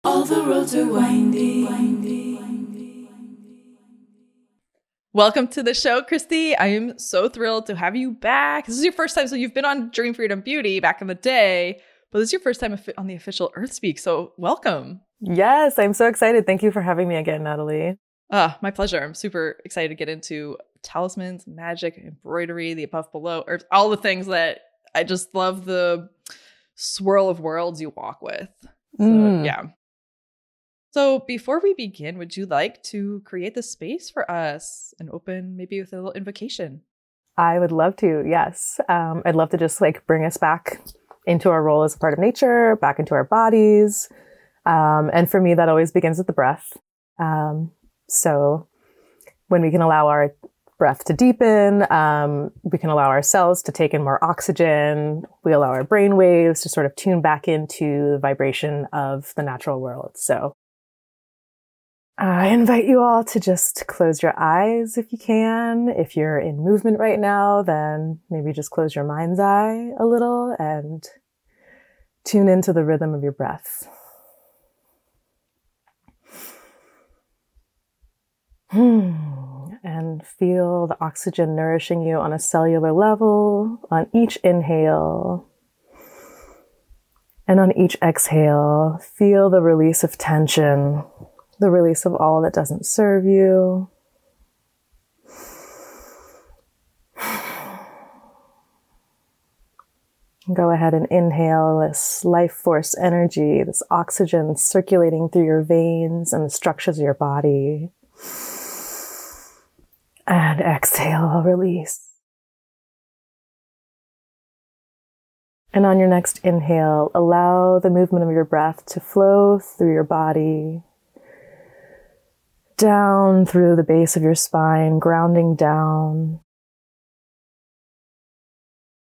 All the roads are windy. Welcome to the show, Christi. I am so thrilled to have you back. This is your first time, so you've been on Dream Freedom Beauty back in the day, but this is your first time on the official Earth Speak, so welcome. Yes, I'm so excited. Thank you for having me again, Natalie. My pleasure. I'm super excited to get into talismans, magic, embroidery, the above, below, or all the things that I just love the swirl of worlds you walk with. So, yeah. So before we begin, would you like to create the space for us and open maybe with a little invocation? I would love to, yes. I'd love to just bring us back into our role as a part of nature, back into our bodies. And for me, that always begins with the breath. So when we can allow our breath to deepen, we can allow our cells to take in more oxygen. We allow our brain waves to sort of tune back into the vibration of the natural world. So I invite you all to just close your eyes if you can. If you're in movement right now, then maybe just close your mind's eye a little and tune into the rhythm of your breath. And feel the oxygen nourishing you on a cellular level on each inhale. And on each exhale, feel the release of tension, the release of all that doesn't serve you. Go ahead and inhale this life force energy, this oxygen circulating through your veins and the structures of your body. And exhale, release. And on your next inhale, allow the movement of your breath to flow through your body, down through the base of your spine, grounding down.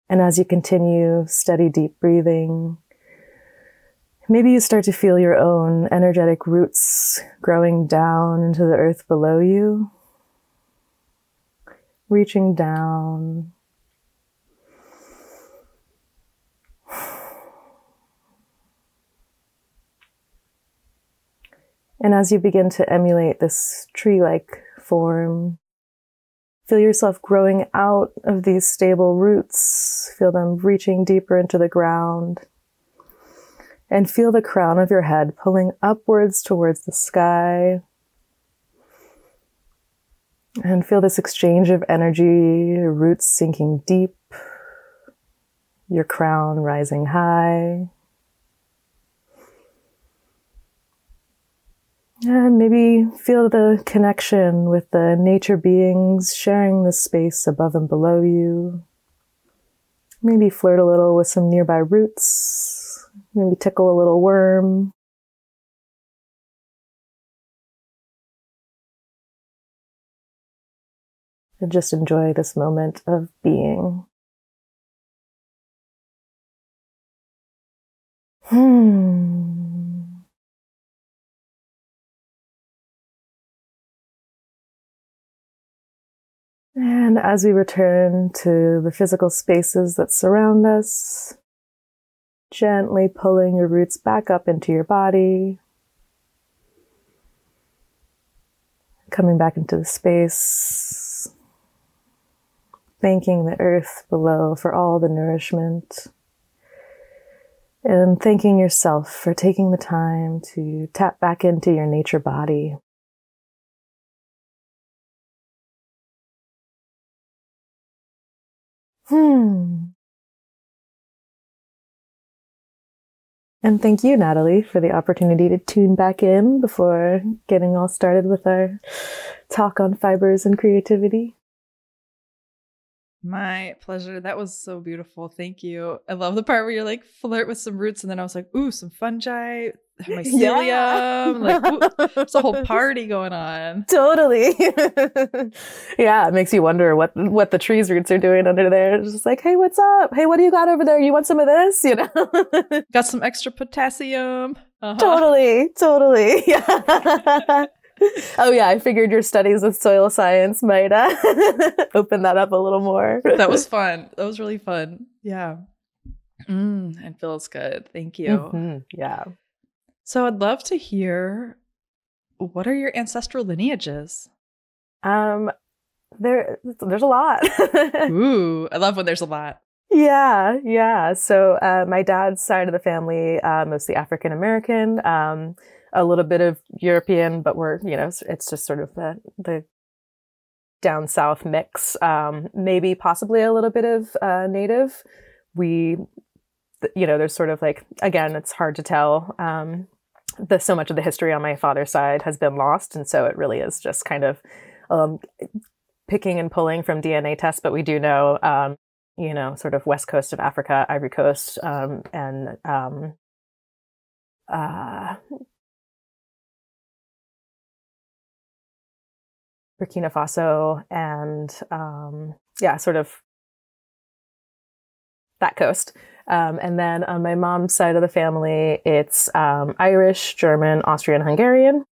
And as you continue steady, deep breathing, maybe you start to feel your own energetic roots growing down into the earth below you, reaching down. And as you begin to emulate this tree-like form, feel yourself growing out of these stable roots. Feel them reaching deeper into the ground. And feel the crown of your head pulling upwards towards the sky. And feel this exchange of energy, your roots sinking deep, your crown rising high. And maybe feel the connection with the nature beings sharing the space above and below you. Maybe flirt a little with some nearby roots. Maybe tickle a little worm. And just enjoy this moment of being. And as we return to the physical spaces that surround us, gently pulling your roots back up into your body, coming back into the space, thanking the earth below for all the nourishment, and thanking yourself for taking the time to tap back into your nature body. And thank you, Natalie, for the opportunity to tune back in before getting all started with our talk on fibers and creativity. My pleasure. That was so beautiful. Thank you. I love the part where you're like flirt with some roots, and then I was like, ooh, some fungi, mycelium. Yeah. Like, ooh, there's a whole party going on. Totally. Yeah, it makes you wonder what the tree's roots are doing under there. It's just like, hey, what's up? Hey, what do you got over there? You want some of this? Got some extra potassium. Totally. Yeah. Oh yeah, I figured your studies with soil science might open that up a little more. That was fun. That was really fun. Yeah. And feels good. Thank you. Yeah. So I'd love to hear, what are your ancestral lineages? There's a lot. Ooh, I love when there's a lot. Yeah. So my dad's side of the family, mostly African American, a little bit of European, but it's just sort of the down south mix. Maybe possibly a little bit of native. There's sort of like, again, it's hard to tell. So much of the history on my father's side has been lost, and so it really is just kind of picking and pulling from DNA tests. But we do know, sort of west coast of Africa, Ivory Coast, and Burkina Faso, and sort of that coast. And then on my mom's side of the family, it's Irish, German, Austrian, Hungarian.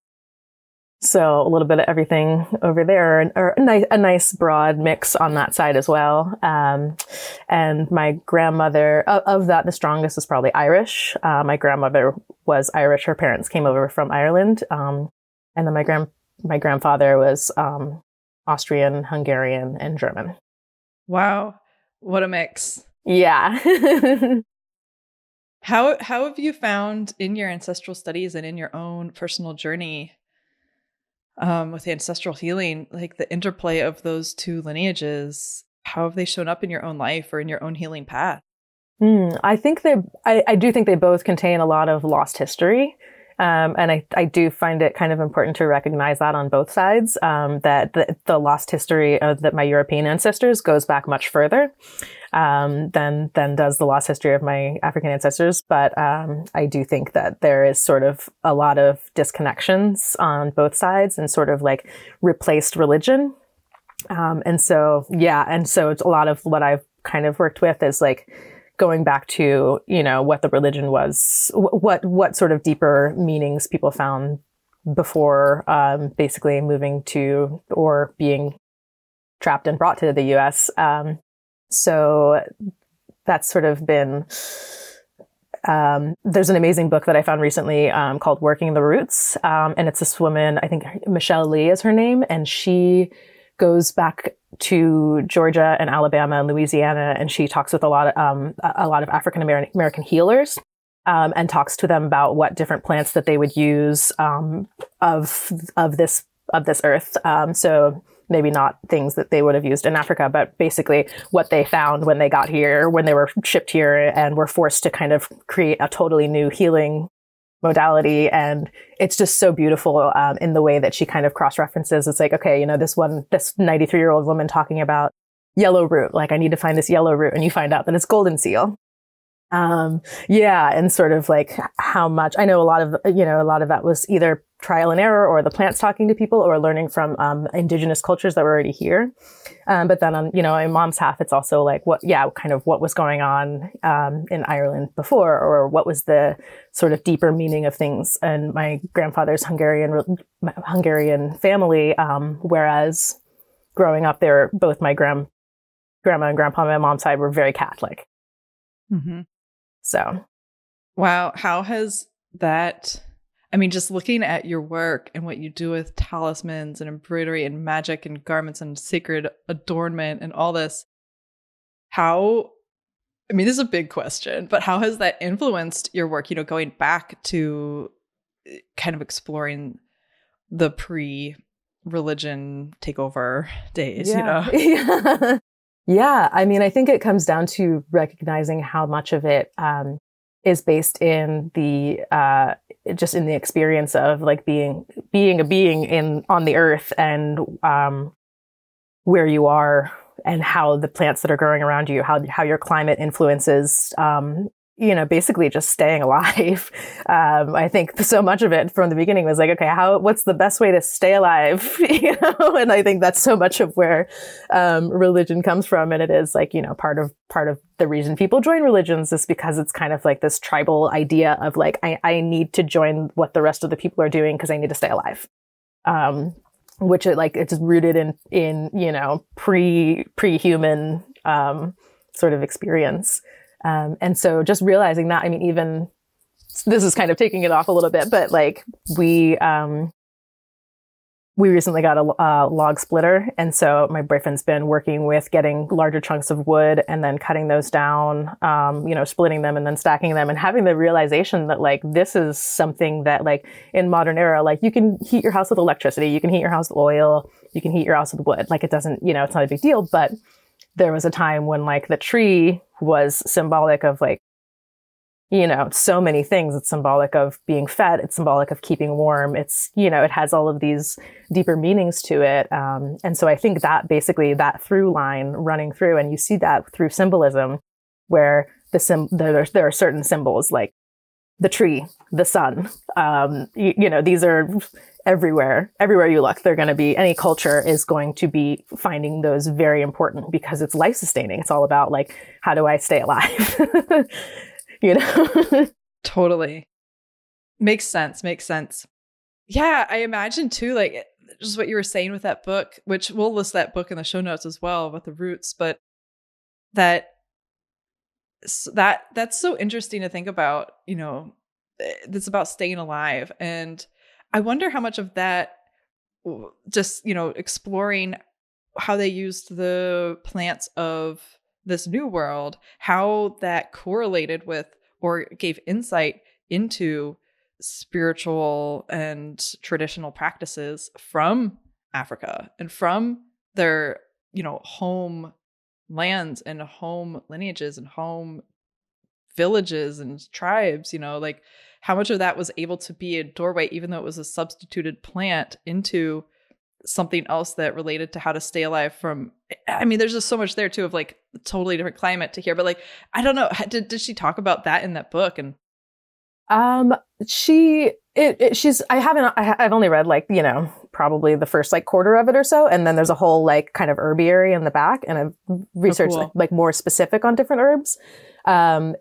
So a little bit of everything over there, or a nice broad mix on that side as well. And my grandmother, of that, the strongest is probably Irish. My grandmother was Irish. Her parents came over from Ireland. And then my grandfather was Austrian, Hungarian, and German. Wow. What a mix. Yeah. How have you found in your ancestral studies and in your own personal journey with ancestral healing, like the interplay of those two lineages? How have they shown up in your own life or in your own healing path? I think I do think they both contain a lot of lost history. And I do find it kind of important to recognize that on both sides, that the lost history of my European ancestors goes back much further than does the lost history of my African ancestors. But I do think that there is sort of a lot of disconnections on both sides and sort of like replaced religion. And so it's a lot of what I've kind of worked with is like going back to, what the religion was, what sort of deeper meanings people found before basically moving to or being trapped and brought to the US. So that's sort of been, there's an amazing book that I found recently called Working the Roots. And it's this woman, I think Michelle Lee is her name, and she goes back to Georgia and Alabama and Louisiana, and she talks with a lot of African American healers, and talks to them about what different plants that they would use of this earth. So maybe not things that they would have used in Africa, but basically what they found when they got here, when they were shipped here and were forced to kind of create a totally new healing modality. And it's just so beautiful in the way that she kind of cross-references. It's like, okay, this 93-year-old woman talking about yellow root, like I need to find this yellow root, and you find out that it's golden seal. And sort of like how much I know a lot of that was either trial and error or the plants talking to people or learning from indigenous cultures that were already here. But then on, my mom's half, it's also like what was going on in Ireland before, or what was the sort of deeper meaning of things. And my grandfather's Hungarian family, whereas growing up there, both my grandma and grandpa on my mom's side were very Catholic. Mm-hmm. So, wow. How has that, just looking at your work and what you do with talismans and embroidery and magic and garments and sacred adornment and all this, this is a big question, but how has that influenced your work, going back to kind of exploring the pre-religion takeover days, Yeah. Yeah. I think it comes down to recognizing how much of it is based in the just in the experience of like being a being on the earth, and where you are and how the plants that are growing around you, how your climate influences basically just staying alive. I think so much of it from the beginning was like, okay, what's the best way to stay alive? And I think that's so much of where religion comes from. And it is like, part of the reason people join religions is because it's kind of like this tribal idea of like, I need to join what the rest of the people are doing because I need to stay alive. Which it's rooted in pre-human sort of experience. And so just realizing that, even this is kind of taking it off a little bit, but like we recently got a log splitter. And so my boyfriend's been working with getting larger chunks of wood and then cutting those down, splitting them and then stacking them, and having the realization that like, this is something that like in modern era, like you can heat your house with electricity, you can heat your house with oil, you can heat your house with wood. Like it doesn't, it's not a big deal. But there was a time when like the tree was symbolic of like, so many things. It's symbolic of being fed. It's symbolic of keeping warm. It's, it has all of these deeper meanings to it. And so I think that basically that through line running through, and you see that through symbolism, where there are certain symbols like the tree, the sun. These are everywhere. Everywhere you look, they're going to be, any culture is going to be finding those very important because it's life sustaining. It's all about like, how do I stay alive? Totally. Makes sense. Yeah, I imagine too, like just what you were saying with that book, which we'll list that book in the show notes as well about the roots, but that's so interesting to think about, it's about staying alive. And I wonder how much of that just, exploring how they used the plants of this new world, how that correlated with or gave insight into spiritual and traditional practices from Africa and from their, home lands and home lineages and home villages and tribes, like how much of that was able to be a doorway, even though it was a substituted plant, into something else that related to how to stay alive from, there's just so much there too of like totally different climate to here, but like, I don't know, did she talk about that in that book? And I've only read like, probably the first like quarter of it or so. And then there's a whole like kind of herbiary in the back, and I've researched like more specific on different herbs.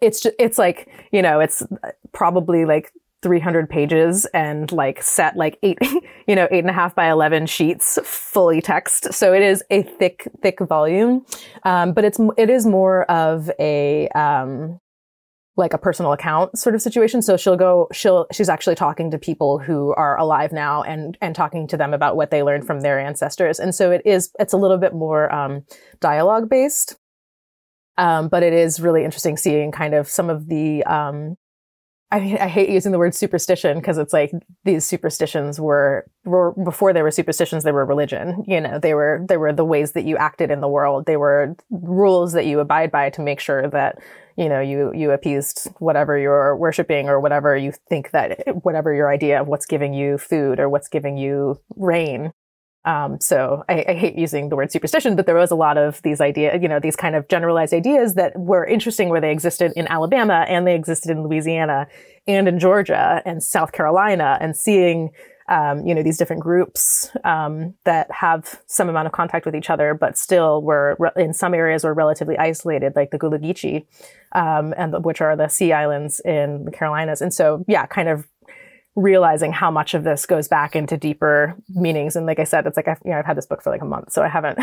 It's like, it's probably like 300 pages and like set like 8.5 by 11 sheets, fully text. So it is a thick volume. But it is more of a, like a personal account sort of situation. So she's actually talking to people who are alive now and talking to them about what they learned from their ancestors. And so it's a little bit more, dialogue based. But it is really interesting seeing kind of some of the, I hate using the word superstition because it's like these superstitions were before they were superstitions, they were religion. They were the ways that you acted in the world. They were rules that you abide by to make sure that, you appeased whatever you're worshiping or whatever you think that, whatever your idea of what's giving you food or what's giving you rain. So I hate using the word superstition, but there was a lot of these these kind of generalized ideas that were interesting where they existed in Alabama and they existed in Louisiana and in Georgia and South Carolina, and seeing, these different groups, that have some amount of contact with each other, but still in some areas were relatively isolated, like the Gullah Geechee, which are the sea islands in the Carolinas. And so, yeah, kind of realizing how much of this goes back into deeper meanings. And like I said, it's like, I've had this book for like a month, so I haven't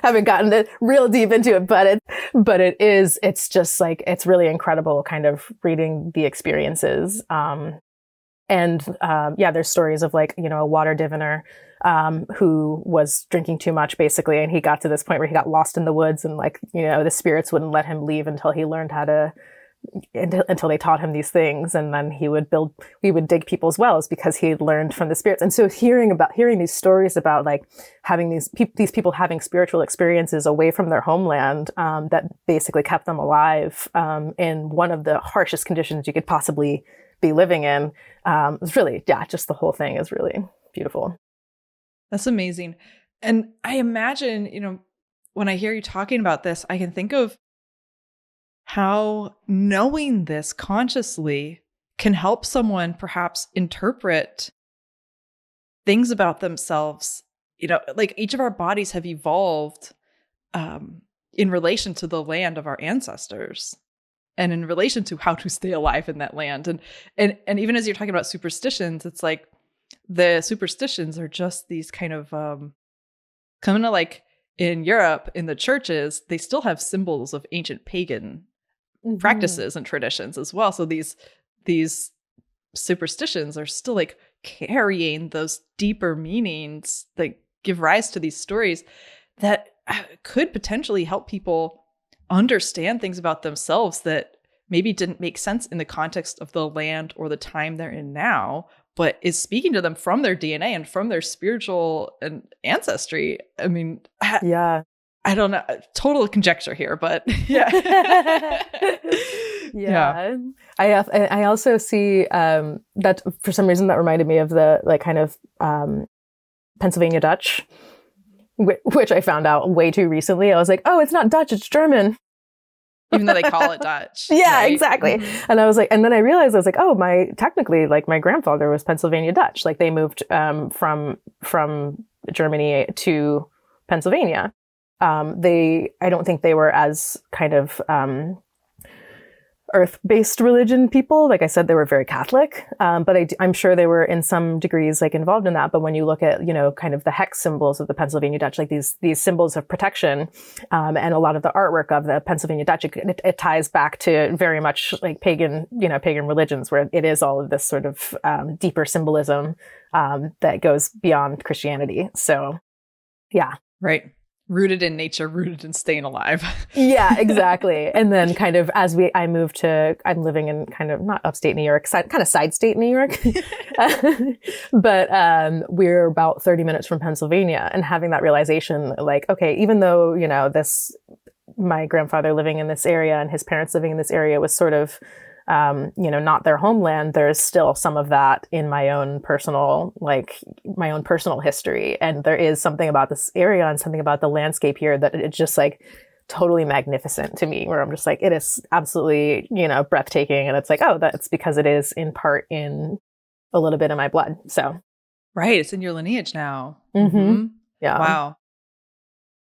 haven't gotten real deep into it, but it's just like, it's really incredible kind of reading the experiences. There's stories of like, a water diviner, who was drinking too much basically. And he got to this point where he got lost in the woods, and like, the spirits wouldn't let him leave until he learned until they taught him these things. And then he would dig people's wells because he had learned from the spirits. And so hearing these stories about like having these people having spiritual experiences away from their homeland, that basically kept them alive, in one of the harshest conditions you could possibly be living in. It's really, just the whole thing is really beautiful. That's amazing. And I imagine, when I hear you talking about this, I can think of how knowing this consciously can help someone perhaps interpret things about themselves. Like each of our bodies have evolved in relation to the land of our ancestors and in relation to how to stay alive in that land. And even as you're talking about superstitions, it's like the superstitions are just these kind of kind of like in Europe, in the churches, they still have symbols of ancient pagan practices and traditions as well. So these these superstitions are still like carrying those deeper meanings that give rise to these stories that could potentially help people understand things about themselves that maybe didn't make sense in the context of the land or the time they're in now, but is speaking to them from their DNA and from their spiritual and ancestry. I mean, Yeah. I don't know, total conjecture here, but yeah. Yeah. I also see that for some reason that reminded me of the like kind of Pennsylvania Dutch, which I found out way too recently. I was like, oh, it's not Dutch, it's German. Even though they call it Dutch. Yeah, right? exactly. Mm-hmm. And I was like, and then I realized I was like, oh, technically, like my grandfather was Pennsylvania Dutch. Like they moved from Germany to Pennsylvania. I don't think they were as kind of earth-based religion people. Like I said, they were very Catholic, but I'm sure they were in some degrees like involved in that. But when you look at, kind of the hex symbols of the Pennsylvania Dutch, like these symbols of protection, and a lot of the artwork of the Pennsylvania Dutch, it ties back to very much like pagan religions, where it is all of this sort of deeper symbolism that goes beyond Christianity. So, yeah. Right. Rooted in nature, rooted in staying alive. Yeah, exactly. And then kind of I'm living in kind of not upstate New York, kind of side state New York. But we're about 30 minutes from Pennsylvania, and having that realization, like, okay, even though, my grandfather living in this area and his parents living in this area was sort of, not their homeland, there's still some of that in my own personal history. And there is something about this area and something about the landscape here that it's just like totally magnificent to me, where I'm just like, it is absolutely, breathtaking. And it's like, oh, that's because it is in part in a little bit of my blood. So. Right. It's in your lineage now. Mm-hmm. Mm-hmm. Yeah. Wow.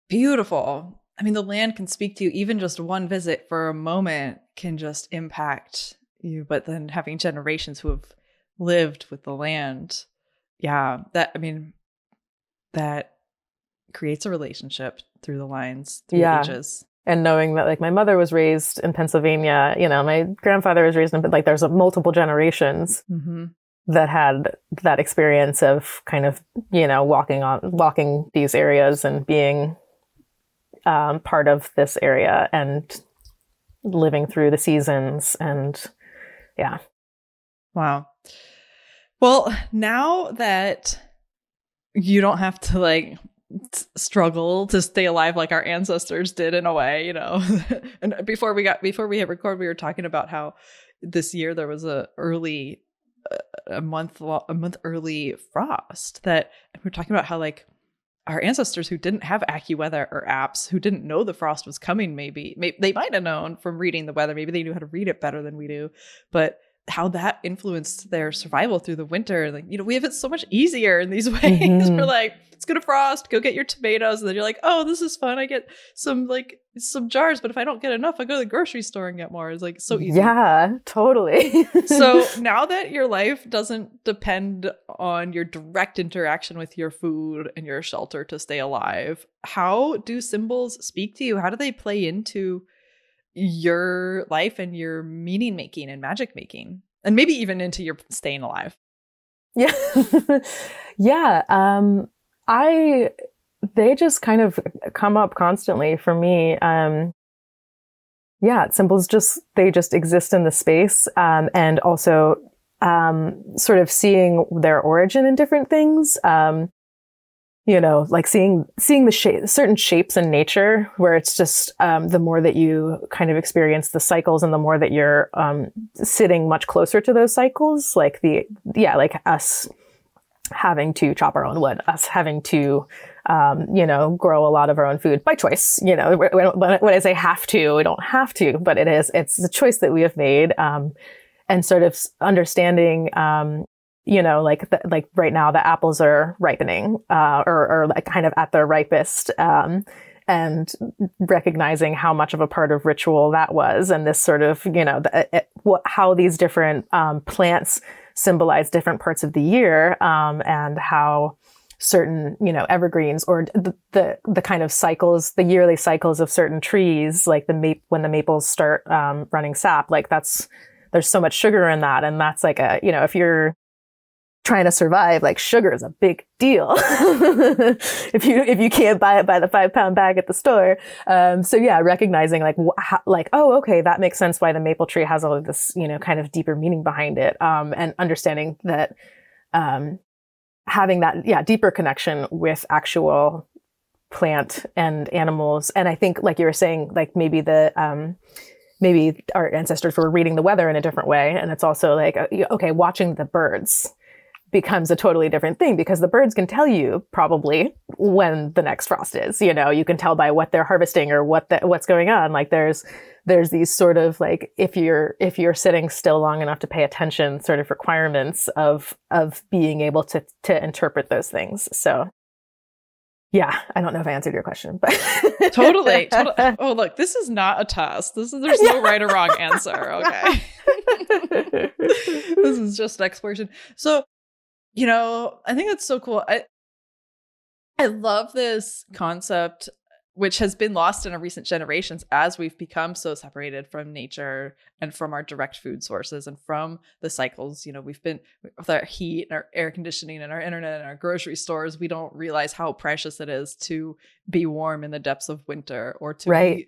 Beautiful. I mean, the land can speak to you. Even just one visit for a moment can just impact you. But then having generations who have lived with the land, that creates a relationship through the lines, through the ages. And knowing that, like, my mother was raised in Pennsylvania, my grandfather was raised in, but like, there's multiple generations that had that experience of kind of, walking these areas and being part of this area and living through the seasons. And wow. Well, now that you don't have to like struggle to stay alive like our ancestors did in a way, and before we hit record, we were talking about how this year there was a month early frost, that we're talking about how like our ancestors who didn't have AccuWeather or apps, who didn't know the frost was coming, maybe they might have known from reading the weather. Maybe they knew how to read it better than we do, but how that influenced their survival through the winter. Like, we have it so much easier in these ways. We're like, it's gonna frost, go get your tomatoes. And then you're like, oh, this is fun. I get some jars, but if I don't get enough, I go to the grocery store and get more. It's like so easy. Yeah, totally. So now that your life doesn't depend on your direct interaction with your food and your shelter to stay alive, how do symbols speak to you? How do they play into your life and your meaning making and magic making, and maybe even into your staying alive? Yeah. Yeah. They just kind of come up constantly for me. Symbols they just exist in the space. And also, sort of seeing their origin in different things. Like seeing the certain shapes in nature, where it's just, the more that you kind of experience the cycles and the more that you're, sitting much closer to those cycles, like us having to chop our own wood, us having to, grow a lot of our own food by choice. When I say have to, we don't have to, but it's a choice that we have made. And sort of understanding, like right now the apples are ripening, or like kind of at their ripest, and recognizing how much of a part of ritual that was. And this sort of, how these different, plants symbolize different parts of the year, and how certain, evergreens or the kind of cycles, the yearly cycles of certain trees, like when the maples start, running sap, like that's there's so much sugar in that. And that's like if you're trying to survive, like sugar is a big deal. if you can't buy it by the 5-pound bag at the store. So yeah, recognizing oh, okay, that makes sense why the maple tree has all of this, kind of deeper meaning behind it. And understanding that, having that, deeper connection with actual plant and animals. And I think, like you were saying, like maybe maybe our ancestors were reading the weather in a different way. And it's also like, okay, watching the birds becomes a totally different thing, because the birds can tell you probably when the next frost is. You can tell by what they're harvesting or what's going on. Like there's these sort of like, if you're sitting still long enough to pay attention, sort of requirements of being able to interpret those things. So yeah, I don't know if I answered your question, but totally. Oh, look, this is not a test. There's no right or wrong answer. Okay. This is just exploration. So, I think that's so cool. I love this concept, which has been lost in our recent generations as we've become so separated from nature and from our direct food sources and from the cycles. We've been with our heat and our air conditioning and our internet and our grocery stores. We don't realize how precious it is to be warm in the depths of winter, or to be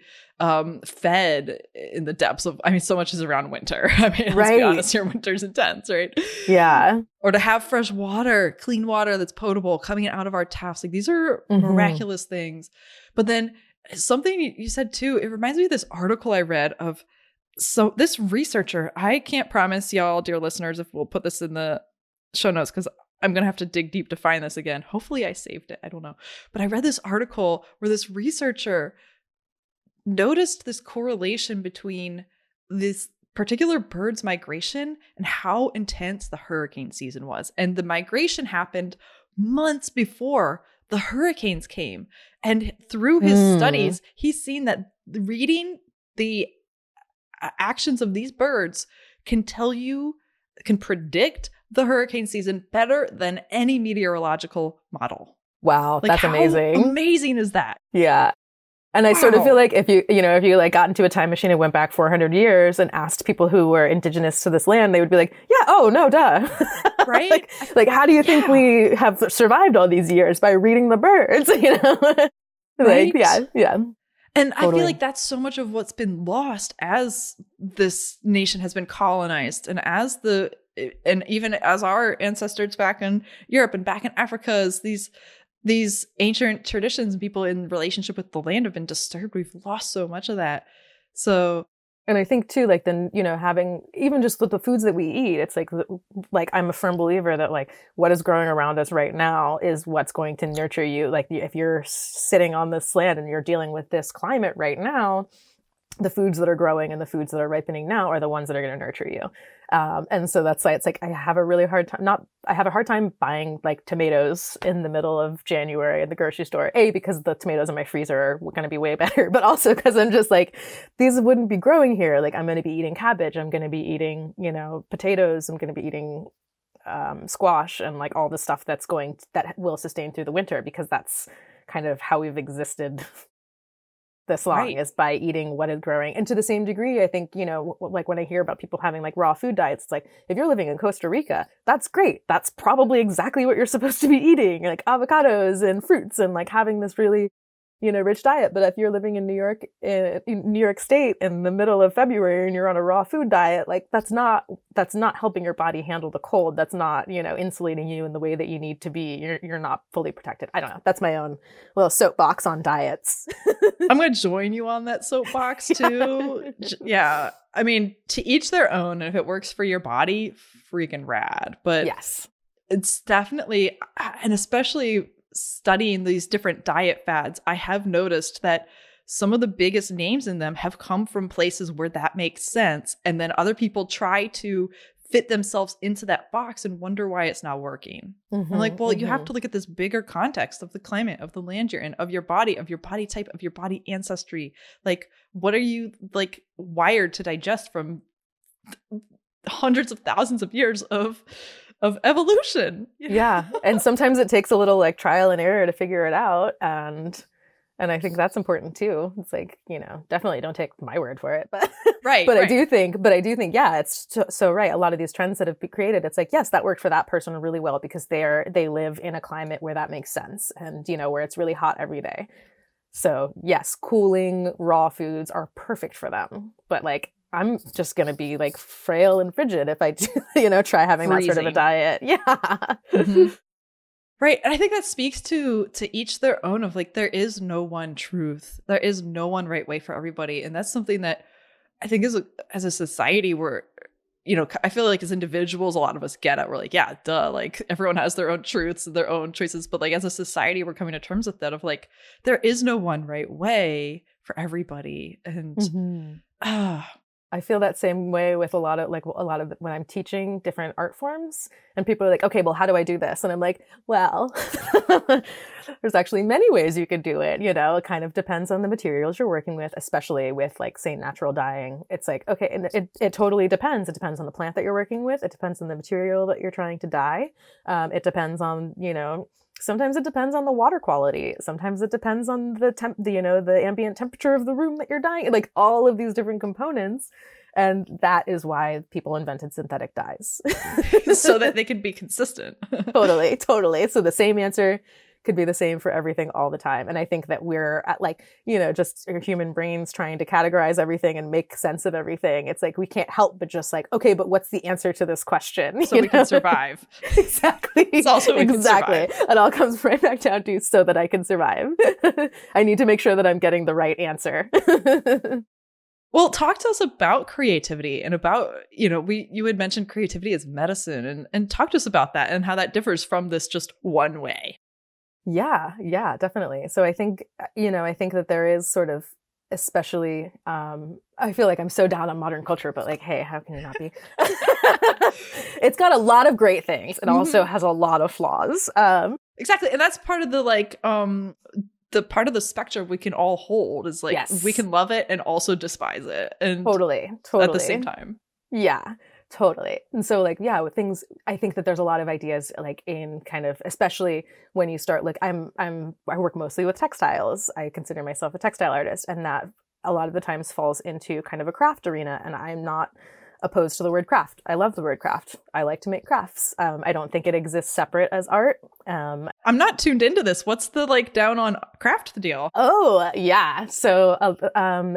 fed in the depths of, so much is around winter. Let's be honest here, winter's intense, right? Yeah. Or to have fresh water, clean water that's potable coming out of our taps. Like these are miraculous things. But then something you said too, it reminds me of this article I read of, so this researcher, I can't promise y'all, dear listeners, if we'll put this in the show notes, because I'm going to have to dig deep to find this again. Hopefully I saved it. I don't know. But I read this article where this researcher noticed this correlation between this particular bird's migration and how intense the hurricane season was. And the migration happened months before the hurricanes came. And through his studies, he's seen that reading the actions of these birds can predict the hurricane season better than any meteorological model. Wow, like, that's amazing. How amazing is that? Yeah. And I sort of feel like if you like got into a time machine and went back 400 years and asked people who were indigenous to this land, they would be like, yeah, oh no, duh. Right? like how do you think we have survived all these years? By reading the birds, Right? Yeah. And Totally. I feel like that's so much of what's been lost as this nation has been colonized, and even as our ancestors back in Europe and back in Africa, as these ancient traditions and people in relationship with the land have been disturbed. We've lost so much of that. So, and I think too, like then, having even just with the foods that we eat, it's like I'm a firm believer that like what is growing around us right now is what's going to nurture you. Like if you're sitting on this land and you're dealing with this climate right now, the foods that are growing and the foods that are ripening now are the ones that are going to nurture you. And so that's why it's like I have a hard time buying like tomatoes in the middle of January at the grocery store. A, because the tomatoes in my freezer are going to be way better, but also because I'm just like, these wouldn't be growing here. Like I'm going to be eating cabbage. I'm going to be eating, potatoes. I'm going to be eating squash and like all the stuff that will sustain through the winter, because that's kind of how we've existed this long, is by eating what is growing. And to the same degree, I think, like when I hear about people having like raw food diets, it's like, if you're living in Costa Rica, that's great. That's probably exactly what you're supposed to be eating, like avocados and fruits and like having this really, rich diet. But if you're living in New York State in the middle of February and you're on a raw food diet, like that's not helping your body handle the cold. That's not, insulating you in the way that you need to be. You're not fully protected. I don't know. That's my own little soapbox on diets. I'm going to join you on that soapbox too. Yeah. I mean, to each their own. And if it works for your body, freaking rad. But yes, it's definitely, and especially studying these different diet fads, I have noticed that some of the biggest names in them have come from places where that makes sense. And then other people try to fit themselves into that box and wonder why it's not working. I'm like, well, you have to look at this bigger context of the climate, of the land you're in, of your body type, of your body ancestry. Like, what are you like wired to digest from hundreds of thousands of years of evolution? Yeah. And sometimes it takes a little like trial and error to figure it out. And And I think that's important too. It's like, definitely don't take my word for it, but Right. but right. I do think, yeah, it's so right. A lot of these trends that have been created, it's like, yes, that worked for that person really well because they live in a climate where that makes sense, and where it's really hot every day. So yes, cooling raw foods are perfect for them. But like, I'm just gonna be like frail and frigid if I do, try having that sort of a Freezing. diet. Yeah. Mhm. Right. And I think that speaks to each their own of like, there is no one truth. There is no one right way for everybody. And that's something that I think as a society, we're, I feel like as individuals, a lot of us get it. We're like, yeah, duh. Like everyone has their own truths, their own choices. But like as a society, we're coming to terms with that of like, there is no one right way for everybody. And Mhm. I feel that same way with a lot of when I'm teaching different art forms, and people are like, okay, well, how do I do this? And I'm like, well, there's actually many ways you could do it. It kind of depends on the materials you're working with, especially with like, say, natural dyeing. It's like, okay, and it totally depends. It depends on the plant that you're working with. It depends on the material that you're trying to dye. It depends on, sometimes it depends on the water quality. Sometimes it depends on the ambient temperature of the room that you're dyeing. Like all of these different components. And that is why people invented synthetic dyes. so that they can be consistent. Totally. So the same answer could be the same for everything all the time. And I think that we're at like, just our human brains trying to categorize everything and make sense of everything. It's like, we can't help but just like, okay, but what's the answer to this question? So we can survive. Exactly. It's also exactly. It all comes right back down to so that I can survive. I need to make sure that I'm getting the right answer. Well, talk to us about creativity and about, you had mentioned creativity as medicine, and talk to us about that and how that differs from this just one way. Yeah, definitely. So I think that there is sort of, especially, I feel like I'm so down on modern culture, but like, hey, how can you not be? It's got a lot of great things. It also has a lot of flaws. Exactly. And that's part of the like, the part of the spectrum we can all hold is like, yes. we can love it and also despise it. And totally. At the same time. Yeah. Totally. And so like, yeah, with things, I think that there's a lot of ideas like in kind of, especially when you start like, I work mostly with textiles. I consider myself a textile artist, and that a lot of the times falls into kind of a craft arena. And I'm not opposed to the word craft. I love the word craft. I like to make crafts. I don't think it exists separate as art. I'm not tuned into this. What's the like down on craft deal? Oh yeah. So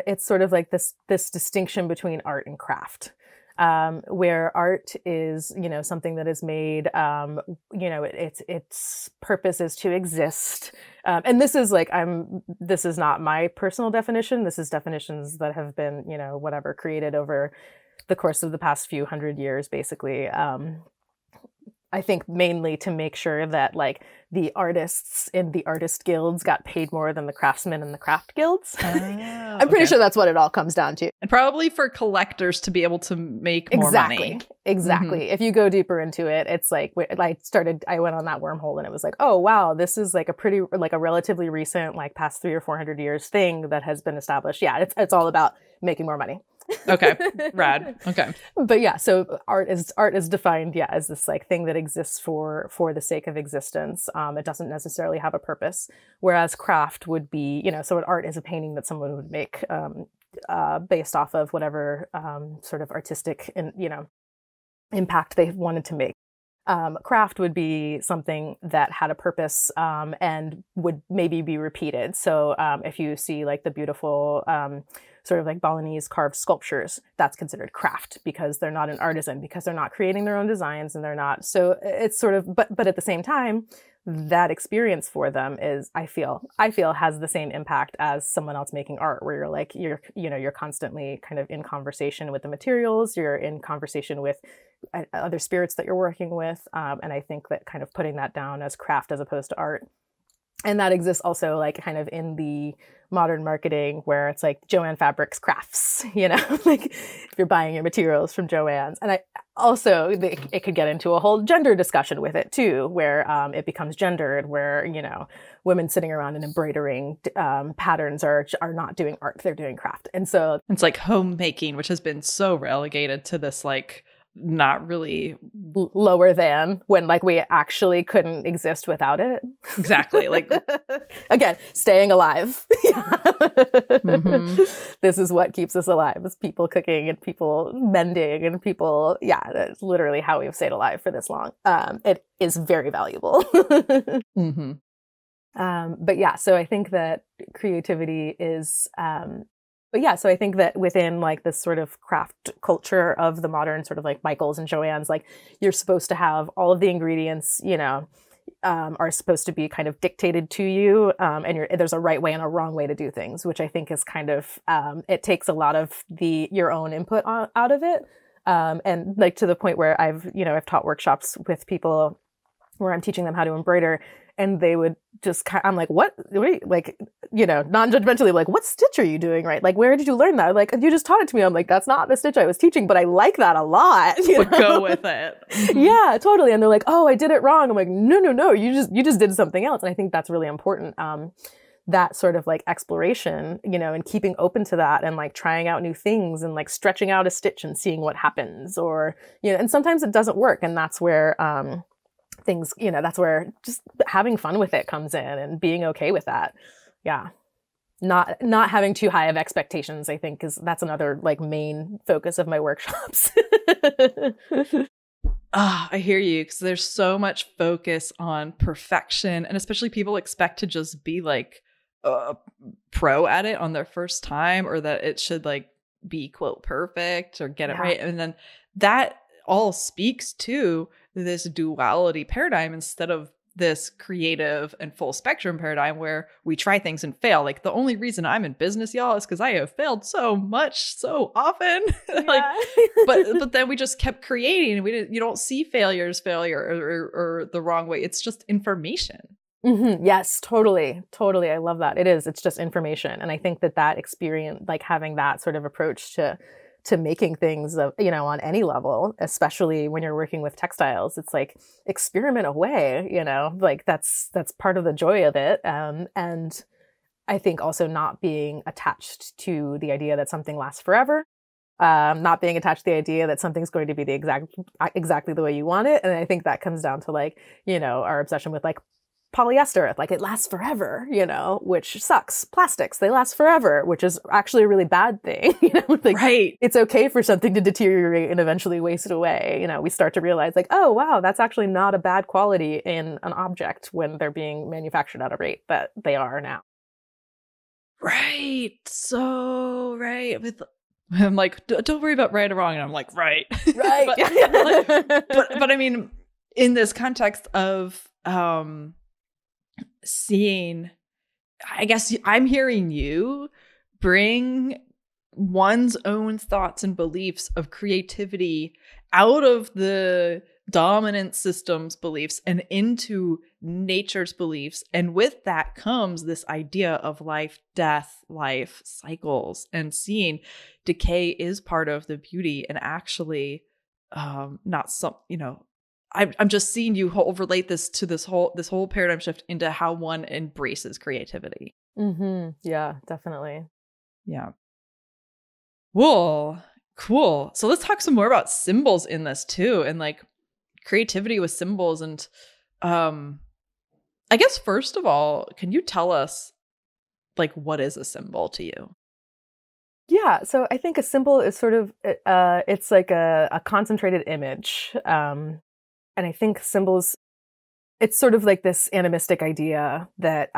it's sort of like this distinction between art and craft. Where art is, something that is made, its purpose is to exist. And this is like, this is not my personal definition. This is definitions that have been, created over the course of the past few hundred years, basically. I think mainly to make sure that like the artists in the artist guilds got paid more than the craftsmen in the craft guilds. I'm pretty sure that's what it all comes down to. And probably for collectors to be able to make more money. Exactly. If you go deeper into it, it's like, I went on that wormhole and it was like, oh, wow, this is like a relatively recent, like past 300 or 400 years thing that has been established. Yeah, it's all about making more money. Okay. Rad. Okay. But yeah, so art is defined, as this like thing that exists for the sake of existence. It doesn't necessarily have a purpose. Whereas craft would be, so an art is a painting that someone would make based off of whatever sort of artistic and, impact they wanted to make. Craft would be something that had a purpose and would maybe be repeated. So if you see like the beautiful sort of like Balinese carved sculptures, that's considered craft because they're not an artisan, because they're not creating their own designs and they're not. So it's sort of, but at the same time, that experience for them is, I feel has the same impact as someone else making art, where you're like, you're constantly kind of in conversation with the materials, you're in conversation with other spirits that you're working with. And I think that kind of putting that down as craft as opposed to art. And that exists also like kind of in the modern marketing where it's like Joanne Fabrics crafts, like if you're buying your materials from Joanne's. And I also, it could get into a whole gender discussion with it too, where it becomes gendered, where, women sitting around and embroidering patterns are not doing art, they're doing craft. And so it's like homemaking, which has been so relegated to this like not really lower than, when like we actually couldn't exist without it. Exactly. Like again, staying alive. This is what keeps us alive, is people cooking and people mending and people, that's literally how we've stayed alive for this long. It is very valuable. But yeah, so I think that creativity is so I think that within like this sort of craft culture of the modern sort of like Michaels and Joann's, like you're supposed to have all of the ingredients, are supposed to be kind of dictated to you. And there's a right way and a wrong way to do things, which I think is kind of, it takes a lot of your own input out of it. And like to the point where I've taught workshops with people where I'm teaching them how to embroider, and they would just I'm like, what, like, non-judgmentally, like, what stitch are you doing right? Like, where did you learn that? Like, you just taught it to me. I'm like, that's not the stitch I was teaching, but I like that a lot. But go with it. Yeah, totally. And they're like, oh, I did it wrong. I'm like, no, you just did something else. And I think that's really important. That sort of like exploration, and keeping open to that, and like trying out new things, and like stretching out a stitch and seeing what happens, or, and sometimes it doesn't work. And that's where, things, that's where just having fun with it comes in, and being okay with that. Yeah. Not having too high of expectations, I think, that's another like main focus of my workshops. I hear you, because there's so much focus on perfection, and especially people expect to just be like a pro at it on their first time, or that it should like be quote perfect or get it right. And then that all speaks to this duality paradigm instead of this creative and full spectrum paradigm where we try things and fail. Like, the only reason I'm in business, y'all, is because I have failed so much, so often. Like, but then we just kept creating, and you don't see failure or the wrong way. It's just information. Yes, totally. I love that. It's just information. And I think that experience, like having that sort of approach to making things, on any level, especially when you're working with textiles, it's like experiment away, like that's part of the joy of it. And I think also not being attached to the idea that something lasts forever, not being attached to the idea that something's going to be exactly the way you want it. And I think that comes down to like, our obsession with like polyester, like it lasts forever, which sucks. Plastics, they last forever, which is actually a really bad thing. Like, right. It's okay for something to deteriorate and eventually waste away. We start to realize like, oh, wow, that's actually not a bad quality in an object when they're being manufactured at a rate that they are now. Right. So right. I'm like, don't worry about right or wrong. And I'm like, right. but I mean, in this context of, seeing, I guess I'm hearing you bring one's own thoughts and beliefs of creativity out of the dominant system's beliefs and into nature's beliefs. And with that comes this idea of life, death, life cycles, and seeing decay is part of the beauty, and actually not some, I'm just seeing you relate this to this whole paradigm shift into how one embraces creativity. Yeah, definitely. Yeah. Cool. So let's talk some more about symbols in this too, and like creativity with symbols. And I guess first of all, can you tell us like what is a symbol to you? Yeah, so I think a symbol is sort of it's like a concentrated image. And I think symbols, it's sort of like this animistic idea that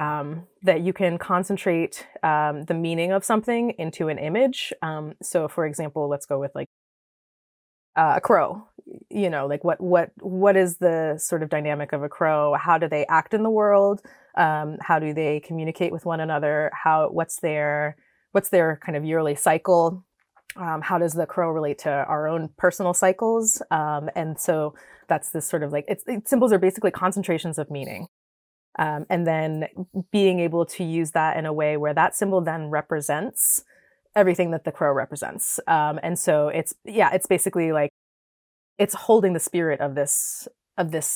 that you can concentrate the meaning of something into an image. So, for example, let's go with like a crow. Like what is the sort of dynamic of a crow? How do they act in the world? How do they communicate with one another? What's their kind of yearly cycle? How does the crow relate to our own personal cycles? And so that's this sort of like, symbols are basically concentrations of meaning. And then being able to use that in a way where that symbol then represents everything that the crow represents. And so it's basically like, it's holding the spirit of this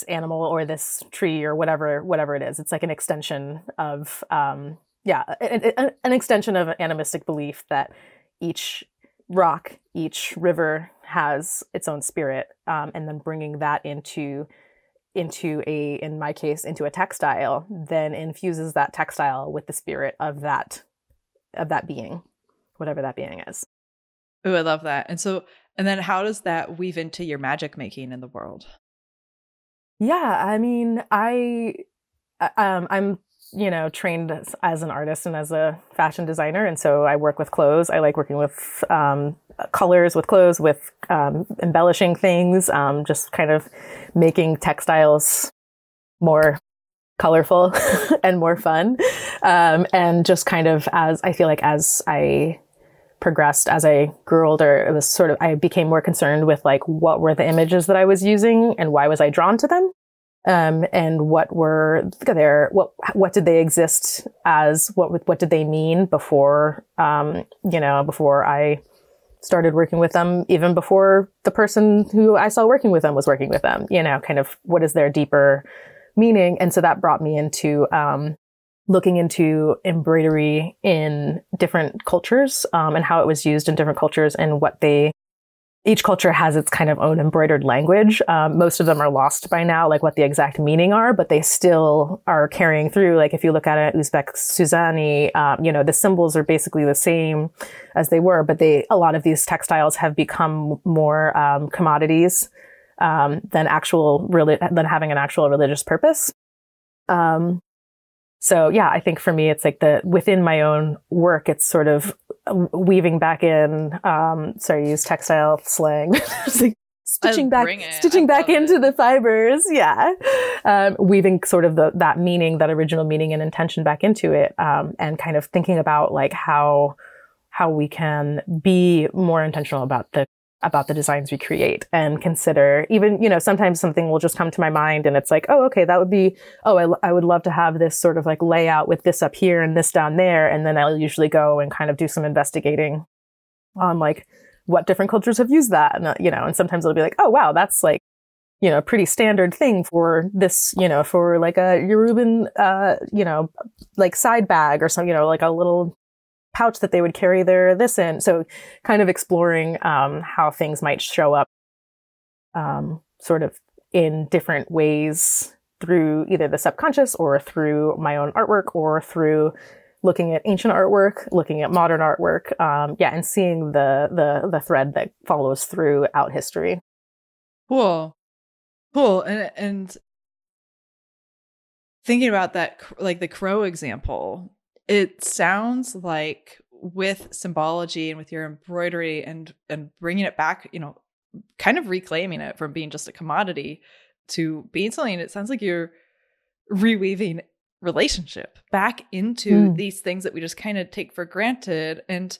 animal or this tree or whatever it is. It's like an extension of, an extension of an animistic belief that each rock, each river has its own spirit, and then bringing that into in my case, into a textile, then infuses that textile with the spirit of that being, whatever that being is. Oh, I love that. And then how does that weave into your magic making in the world? Yeah, I mean, I'm trained as an artist and as a fashion designer, and so I work with clothes. I like working with colors, with clothes, with embellishing things, just kind of making textiles more colorful and more fun, and just kind of, as I feel like as I progressed, as I grew older, it was sort of, I became more concerned with like, what were the images that I was using and why was I drawn to them? And what were what did they exist as? What did they mean before, before I started working with them, even before the person who I saw working with them was working with them, kind of what is their deeper meaning? And so that brought me into, looking into embroidery in different cultures, and how it was used in different cultures, and each culture has its kind of own embroidered language. Most of them are lost by now, like what the exact meaning are, but they still are carrying through. Like if you look at it, Uzbek Suzani, the symbols are basically the same as they were, but a lot of these textiles have become more commodities than having an actual religious purpose. So yeah, I think for me, it's like within my own work, it's sort of weaving back in, use textile slang, like stitching back into the fibers. Yeah. Weaving sort of that meaning, that original meaning and intention back into it. And kind of thinking about like how we can be more intentional about the designs we create, and consider even, sometimes something will just come to my mind and it's like, oh, okay, that would be, I would love to have this sort of like layout with this up here and this down there. And then I'll usually go and kind of do some investigating on like what different cultures have used that. And, and sometimes it'll be like, oh, wow, that's like, a pretty standard thing for this, for like a Yoruban, like side bag or something, like a little pouch that they would carry this in. So kind of exploring how things might show up sort of in different ways through either the subconscious or through my own artwork, or through looking at ancient artwork, looking at modern artwork, and seeing the thread that follows throughout history. Cool. And thinking about that, like the crow example, it sounds like with symbology and with your embroidery and bringing it back, kind of reclaiming it from being just a commodity to being something, it sounds like you're reweaving relationship back into these things that we just kind of take for granted. And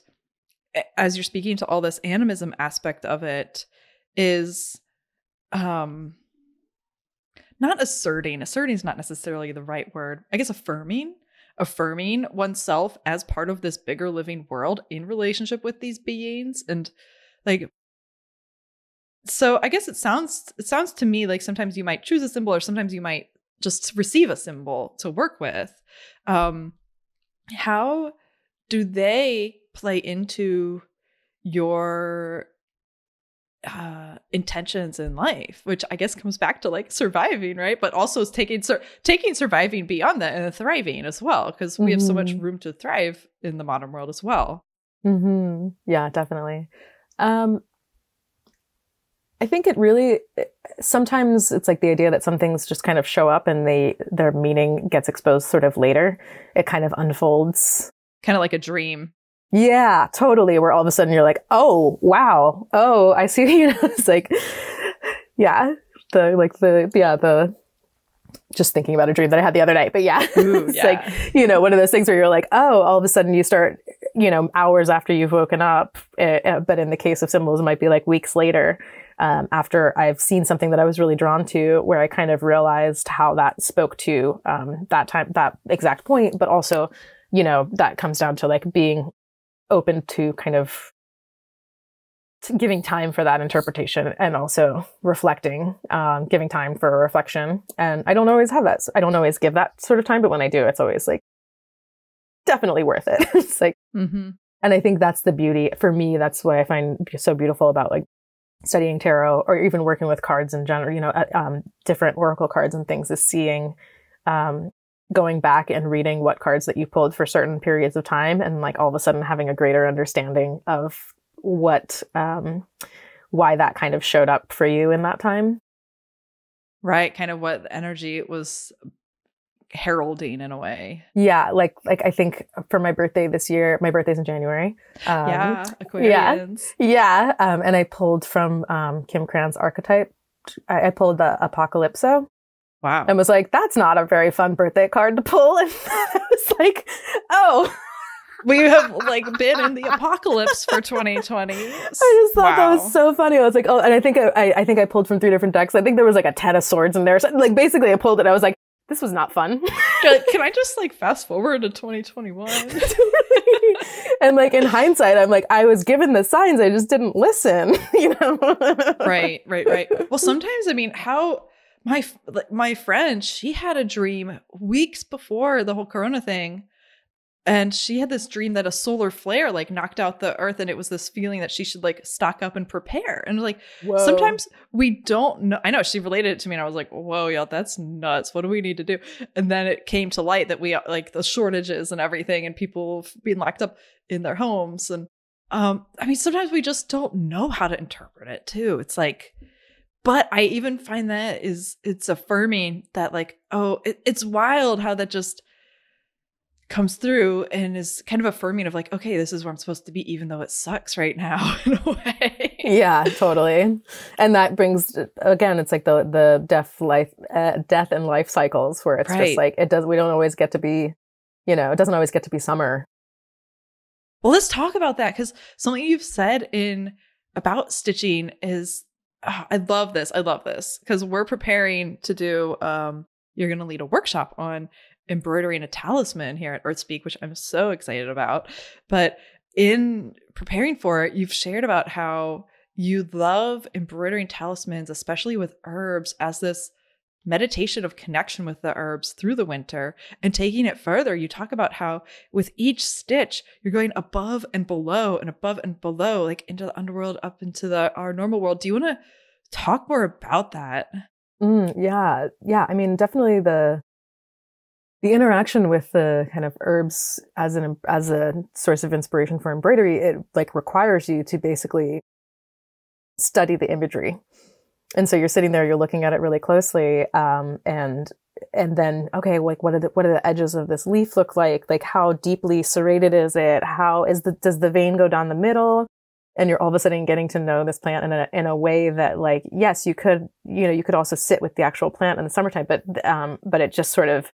as you're speaking to all this animism aspect of it, is not asserting is not necessarily the right word. I guess affirming oneself as part of this bigger living world in relationship with these beings. And like, so I guess it sounds to me like sometimes you might choose a symbol, or sometimes you might just receive a symbol to work with. How do they play into your intentions in life, which I guess comes back to like surviving, right? But also is taking surviving beyond that and thriving as well, because we have so much room to thrive in the modern world as well. Yeah, definitely. I think it really, sometimes it's like the idea that some things just kind of show up and their meaning gets exposed sort of later. It kind of unfolds. Kind of like a dream. Yeah, totally. Where all of a sudden you're like, oh, wow. Oh, I see. It's like, yeah, just thinking about a dream that I had the other night. But yeah, it's like, one of those things where you're like, oh, all of a sudden you start, hours after you've woken up. But in the case of symbols, it might be like weeks later, after I've seen something that I was really drawn to, where I kind of realized how that spoke to that exact point. But also, that comes down to like being open to kind of giving time for that interpretation, and also reflecting, giving time for reflection. And I don't always have that. I don't always give that sort of time, but when I do, it's always like definitely worth it. It's like, And I think that's the beauty for me. That's what I find so beautiful about like studying tarot or even working with cards in general, you know, different oracle cards and things, is seeing, going back and reading what cards that you pulled for certain periods of time, and like all of a sudden having a greater understanding of what, why that kind of showed up for you in that time. Right. Kind of what the energy was heralding in a way. Yeah. Like I think for my birthday this year, my birthday's in January. Aquarians. Yeah. And I pulled from Kim Cran's archetype. I pulled the Apocalypso. Wow. And was like, that's not a very fun birthday card to pull. And I was like, oh. We have like been in the apocalypse for 2020. I just thought that was so funny. I was like, oh, and I think I pulled from 3 different decks. I think there was like a 10 of swords in there. So like basically I pulled it. I was like, this was not fun. Can I just like fast forward to 2021? And like in hindsight, I'm like, I was given the signs, I just didn't listen, you know? Right. Well, sometimes, I mean, how my friend, she had a dream weeks before the whole Corona thing. And she had this dream that a solar flare like knocked out the earth, and it was this feeling that she should like stock up and prepare. And like, whoa. Sometimes we don't know. I know she related it to me, and I was like, whoa, y'all, that's nuts. What do we need to do? And then it came to light that we like the shortages and everything, and people being locked up in their homes. And I mean, sometimes we just don't know how to interpret it too. It's like, but I even find that it's affirming that like, oh, it's wild how that just comes through and is kind of affirming of like, okay, this is where I'm supposed to be, even though it sucks right now in a way. Yeah, totally. And that brings, again, it's like the death and life cycles where it's just like, we don't always get to be, you know, it doesn't always get to be summer. Well, let's talk about that, because something you've said about stitching is, I love this because we're preparing to do, you're going to lead a workshop on embroidering a talisman here at Earthspeak, which I'm so excited about. But in preparing for it, you've shared about how you love embroidering talismans, especially with herbs, as this meditation of connection with the herbs through the winter. And taking it further, you talk about how with each stitch, you're going above and below, like into the underworld, up into our normal world. Do you want to talk more about that? Yeah. I mean, definitely the interaction with the kind of herbs as a source of inspiration for embroidery, it like requires you to basically study the imagery. And so you're sitting there, you're looking at it really closely, and then, okay, like what are the edges of this leaf look like? Like how deeply serrated is it? Does the vein go down the middle? And you're all of a sudden getting to know this plant in a way that, like, yes, you could also sit with the actual plant in the summertime, but it just sort of,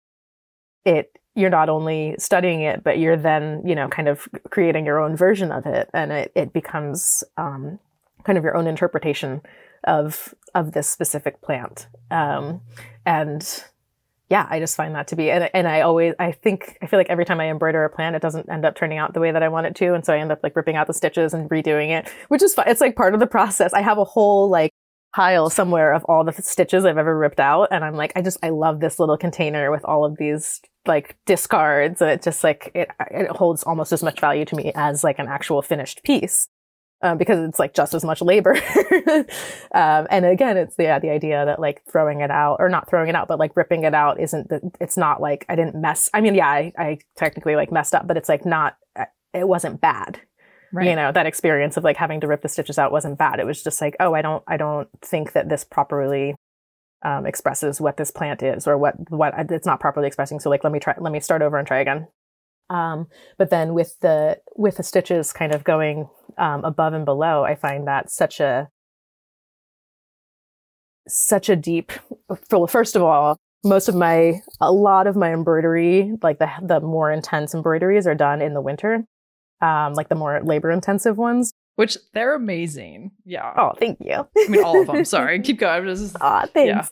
you're not only studying it, but you're then, you know, kind of creating your own version of it. And it becomes kind of your own interpretation of this specific plant. And yeah, I just find that to be, and I feel like every time I embroider a plant, it doesn't end up turning out the way that I want it to. And so I end up like ripping out the stitches and redoing it, which is fun. It's like part of the process. I have a whole like pile somewhere of all the stitches I've ever ripped out. And I'm like, I love this little container with all of these like discards. And it just like, it holds almost as much value to me as like an actual finished piece. Because it's like just as much labor. And again, it's the idea that like throwing it out, or not throwing it out, but like ripping it out it's not like I didn't mess. I mean, yeah, I technically like messed up, but it's like it wasn't bad. Right. You know, that experience of like having to rip the stitches out wasn't bad. It was just like, oh, I don't think that this properly expresses what this plant is, or what it's not properly expressing. So like, let me start over and try again. But then with the stitches kind of going above and below, I find that such a deep. First of all, a lot of my embroidery, like the more intense embroideries, are done in the winter, like the more labor intensive ones. Which they're amazing. Yeah. Oh, thank you. I mean, all of them. Sorry. Keep going. Thanks. Yeah.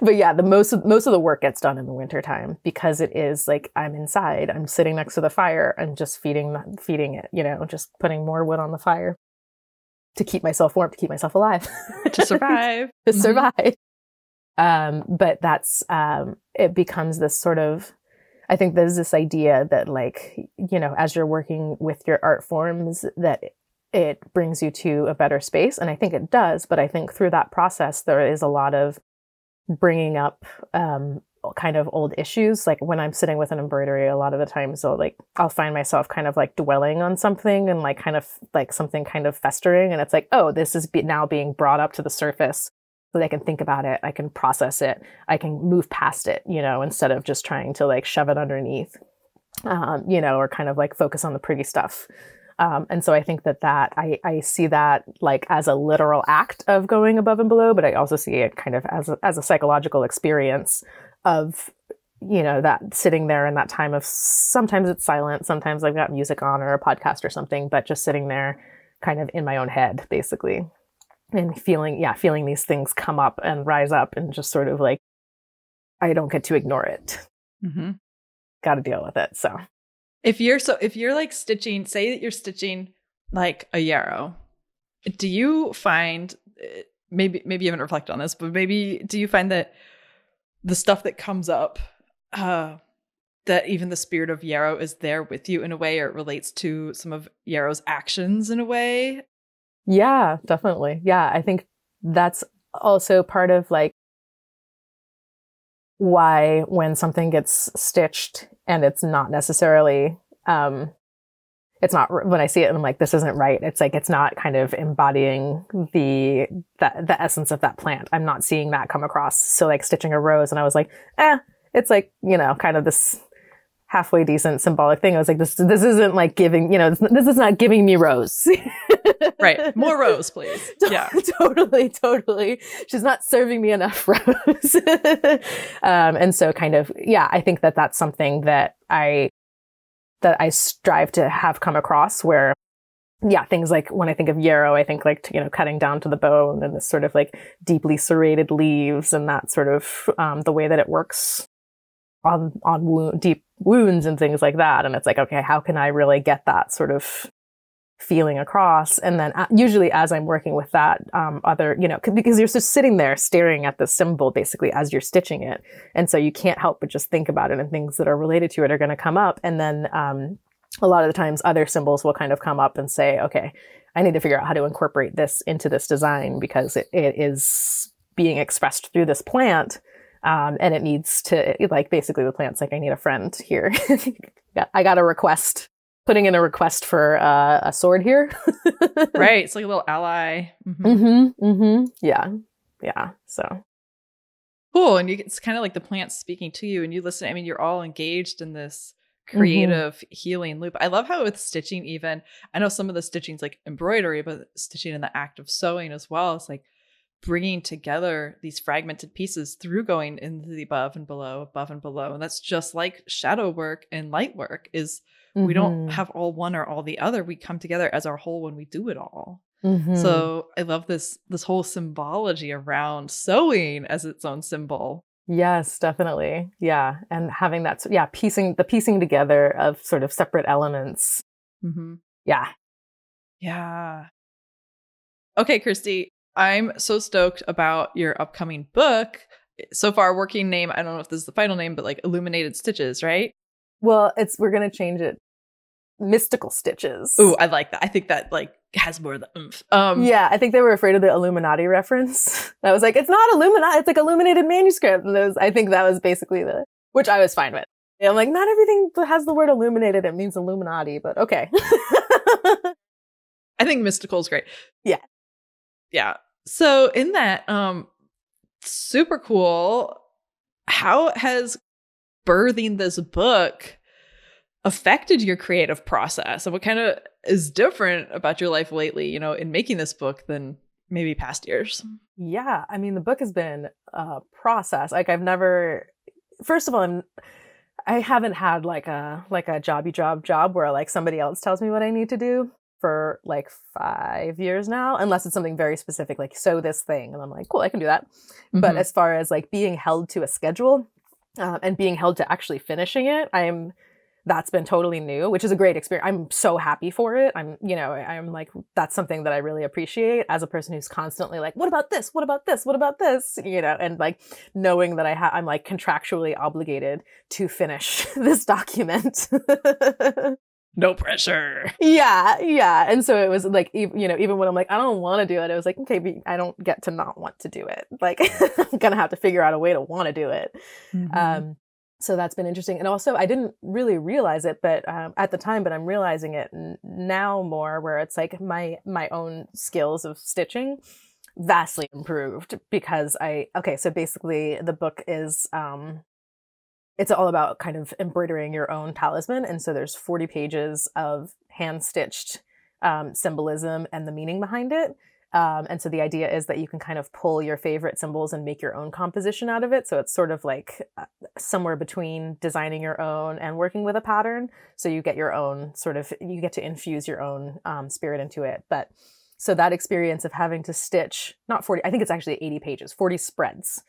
But yeah, most of the work gets done in the wintertime, because it is like, I'm inside, I'm sitting next to the fire and just feeding it, you know, just putting more wood on the fire to keep myself warm, to keep myself alive. To survive. To survive. But that's, it becomes this sort of, I think there's this idea that like, you know, as you're working with your art forms, that it brings you to a better space. And I think it does. But I think through that process, there is a lot of bringing up kind of old issues. Like when I'm sitting with an embroidery, a lot of the times I'll find myself kind of like dwelling on something and like kind of like something kind of festering. And it's like, oh, this is now being brought up to the surface so that I can think about it. I can process it. I can move past it, you know, instead of just trying to like shove it underneath, you know, or kind of like focus on the pretty stuff. And so I think that I see that like as a literal act of going above and below, but I also see it kind of as a psychological experience of, you know, that sitting there in that time of, sometimes it's silent, sometimes I've got music on or a podcast or something, but just sitting there kind of in my own head, basically, and feeling these things come up and rise up and just sort of like, I don't get to ignore it. Mm-hmm. Got to deal with it. So if you're like stitching, say that you're stitching like a yarrow, do you find, maybe you haven't reflected on this, but maybe do you find that the stuff that comes up, that even the spirit of yarrow is there with you in a way, or it relates to some of yarrow's actions in a way? Yeah, definitely. Yeah, I think that's also part of like why when something gets stitched and it's not necessarily, it's not, when I see it and I'm like, this isn't right. It's like, it's not kind of embodying the essence of that plant. I'm not seeing that come across. So like stitching a rose and I was like, it's like, you know, kind of this halfway decent symbolic thing. I was like, this isn't like giving, you know, this is not giving me rose. Right. More rose, please. Yeah. Totally. She's not serving me enough rose. And so kind of, yeah, I think that that's something that I strive to have come across where, yeah, things like when I think of yarrow, I think like, you know, cutting down to the bone and this sort of like deeply serrated leaves and that sort of, the way that it works on deep wounds and things like that. And it's like, okay, how can I really get that sort of feeling across? And then usually as I'm working with that, other, you know, because you're just sitting there staring at the symbol basically as you're stitching it. And so you can't help but just think about it, and things that are related to it are going to come up. And then, a lot of the times other symbols will kind of come up and say, okay, I need to figure out how to incorporate this into this design because it is being expressed through this plant. And it needs to, like, basically the plant's like, I need a friend here. I got a request, putting in a request for a sword here. Right. It's like a little ally. Mm-hmm. Yeah. So cool. And it's kind of like the plant speaking to you and you listen. I mean, you're all engaged in this creative healing loop. I love how with stitching, even, I know some of the stitching's like embroidery, but stitching in the act of sewing as well. It's like bringing together these fragmented pieces through going into the above and below. And that's just like shadow work and light work is we don't have all one or all the other. We come together as our whole when we do it all. So I love this whole symbology around sewing as its own symbol. Yes, definitely. Yeah. And having that, piecing together of sort of separate elements. Yeah. Okay, Christi, I'm so stoked about your upcoming book. So far, working name, I don't know if this is the final name, but like Illuminated Stitches, right? Well, we're going to change it. Mystical Stitches. Ooh, I like that. I think that like has more of the oomph. Yeah, I think they were afraid of the Illuminati reference. I was like, it's not Illuminati, it's like illuminated manuscript. And I think that was basically which I was fine with. And I'm like, not everything that has the word illuminated, it means Illuminati, but okay. I think mystical is great. Yeah. So in that, super cool. How has birthing this book affected your creative process, and what kind of is different about your life lately, you know, in making this book than maybe past years? Yeah. I mean, the book has been a process. Like first of all, I haven't had like a job where like somebody else tells me what I need to do for like 5 years now, unless it's something very specific, like sew this thing. And I'm like, cool, I can do that. But as far as like being held to a schedule, and being held to actually finishing it, that's been totally new, which is a great experience. I'm so happy for it. I'm like, that's something that I really appreciate as a person who's constantly like, what about this? What about this? What about this? And like knowing that I'm like contractually obligated to finish this document. No pressure. Yeah. And so it was like, even when I'm like, I don't want to do it, it was like, okay, but I don't get to not want to do it. Like, I'm going to have to figure out a way to want to do it. Mm-hmm. So that's been interesting. And also, I didn't really realize it, but at the time, but I'm realizing it now more, where it's like my own skills of stitching vastly improved because so basically the book is, it's all about kind of embroidering your own talisman. And so there's 40 pages of hand-stitched symbolism and the meaning behind it. And so the idea is that you can kind of pull your favorite symbols and make your own composition out of it. So it's sort of like somewhere between designing your own and working with a pattern. So you get your own you get to infuse your own spirit into it. But so that experience of having to stitch, not 40, I think it's actually 80 pages, 40 spreads.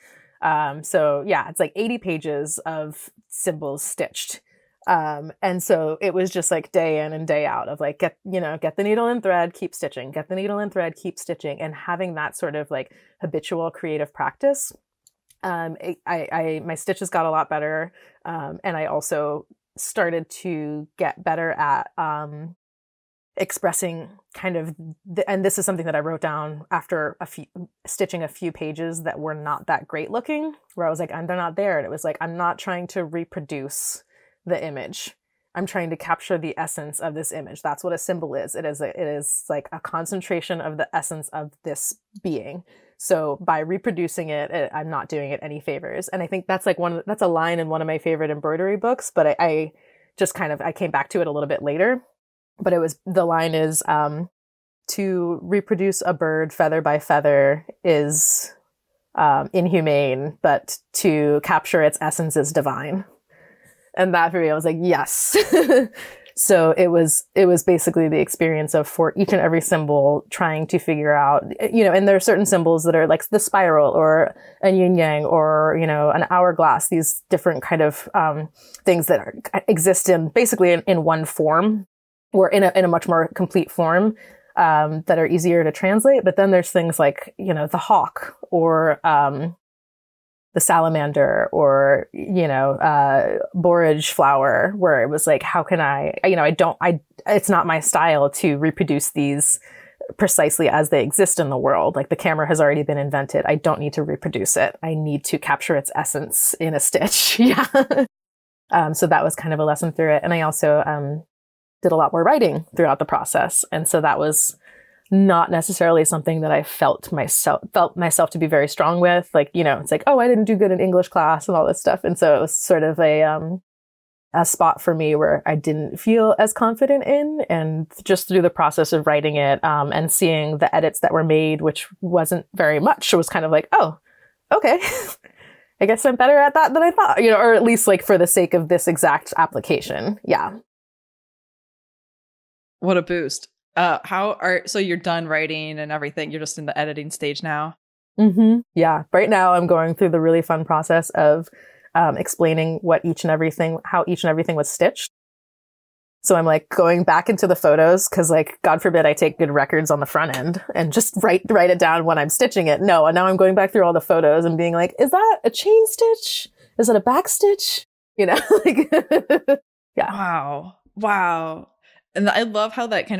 So yeah, it's like 80 pages of symbols stitched. And so it was just like day in and day out of like, get the needle and thread, keep stitching, get the needle and thread, keep stitching, and having that sort of like habitual creative practice. My stitches got a lot better. And I also started to get better at, expressing kind of, and this is something that I wrote down after stitching a few pages that were not that great looking, where I was like, they're not there. And it was like, I'm not trying to reproduce the image. I'm trying to capture the essence of this image. That's what a symbol is. It is like a concentration of the essence of this being. So by reproducing it, I'm not doing it any favors. And I think that's like that's a line in one of my favorite embroidery books, but I just kind of, I came back to it a little bit later. But the line is, to reproduce a bird feather by feather is inhumane, but to capture its essence is divine. And that for me, I was like, yes. So it was basically the experience of, for each and every symbol, trying to figure out, and there are certain symbols that are like the spiral or a yin yang or, an hourglass, these different kind of things that exist basically in one form, or in a much more complete form, that are easier to translate. But then there's things like, the hawk or the salamander or, borage flower, where it was like, how can it's not my style to reproduce these precisely as they exist in the world. Like, the camera has already been invented. I don't need to reproduce it. I need to capture its essence in a stitch. Yeah. So that was kind of a lesson through it. And I also, did a lot more writing throughout the process. And so that was not necessarily something that I felt myself to be very strong with. Like, it's like, oh, I didn't do good in English class and all this stuff. And so it was sort of a spot for me where I didn't feel as confident in. And just through the process of writing it, and seeing the edits that were made, which wasn't very much, it was kind of like, oh, okay. I guess I'm better at that than I thought, or at least like for the sake of this exact application. Yeah. What a boost. So you're done writing and everything. You're just in the editing stage now. Mm-hmm. Yeah. Right now I'm going through the really fun process of explaining how each and everything was stitched. So I'm like going back into the photos, because like, God forbid I take good records on the front end and just write it down when I'm stitching it. No. And now I'm going back through all the photos and being like, is that a chain stitch? Is it a back stitch? Like, yeah. Wow. And I love how that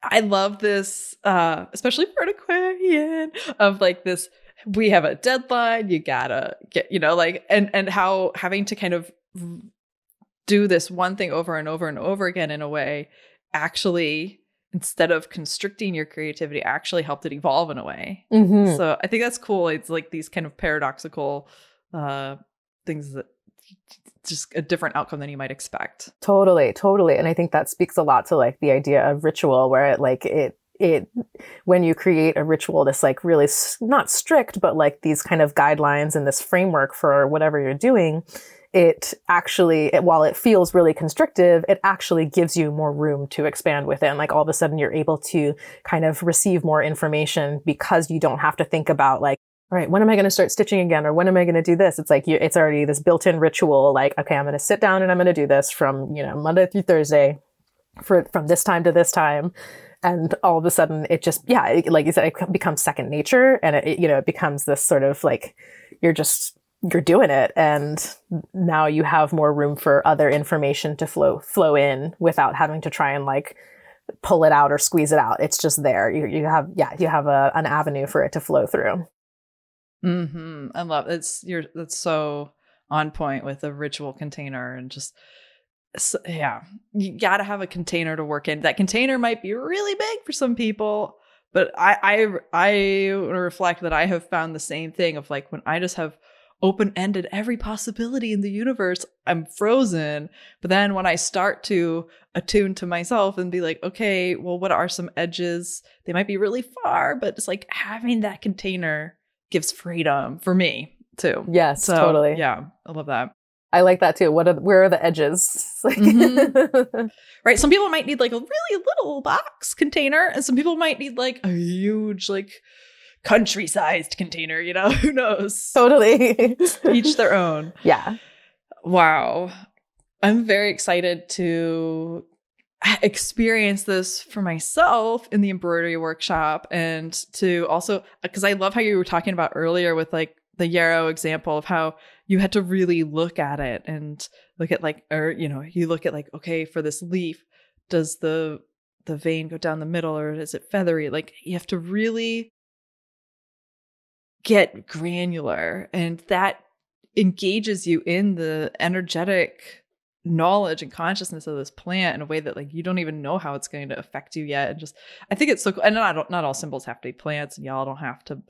I love this, especially for an Aquarian, of like this, we have a deadline, you gotta get, and how having to kind of do this one thing over and over and over again in a way, actually, instead of constricting your creativity, actually helped it evolve in a way. Mm-hmm. So I think that's cool. It's like these kind of paradoxical things that just a different outcome than you might expect. Totally. And I think that speaks a lot to like the idea of ritual, where it when you create a ritual, this like really not strict, but like these kind of guidelines and this framework for whatever you're doing, while it feels really constrictive, it actually gives you more room to expand within. Like all of a sudden you're able to kind of receive more information, because you don't have to think about like, right, when am I going to start stitching again? Or when am I going to do this? It's like, it's already this built-in ritual. Like, okay, I'm going to sit down and I'm going to do this from, Monday through Thursday from this time to this time. And all of a sudden it just, like you said, it becomes second nature. And it becomes this sort of like, you're doing it. And now you have more room for other information to flow in without having to try and like pull it out or squeeze it out. It's just there. You have an avenue for it to flow through. Mm-hmm. I love that's so on point with a ritual container and just you got to have a container to work in. That container might be really big for some people, but I reflect that I have found the same thing of like when I just have open-ended every possibility in the universe, I'm frozen. But then when I start to attune to myself and be like, okay, well, what are some edges? They might be really far, but it's like having that container gives freedom for me too. Yes, so, totally. Yeah, I love that. I like that too. Where are the edges? Mm-hmm. Right. Some people might need like a really little box container, and some people might need like a huge, like country-sized container. Who knows? Totally. Each their own. Yeah. Wow. I'm very excited to experience this for myself in the embroidery workshop, and to also, because I love how you were talking about earlier with like the yarrow example of how you had to really look at it and look at like, or, you look at like, okay, for this leaf, does the vein go down the middle or is it feathery? Like you have to really get granular, and that engages you in the energetic knowledge and consciousness of this plant in a way that like you don't even know how it's going to affect you yet. And just, I think it's so cool. And not all symbols have to be plants, and y'all don't have to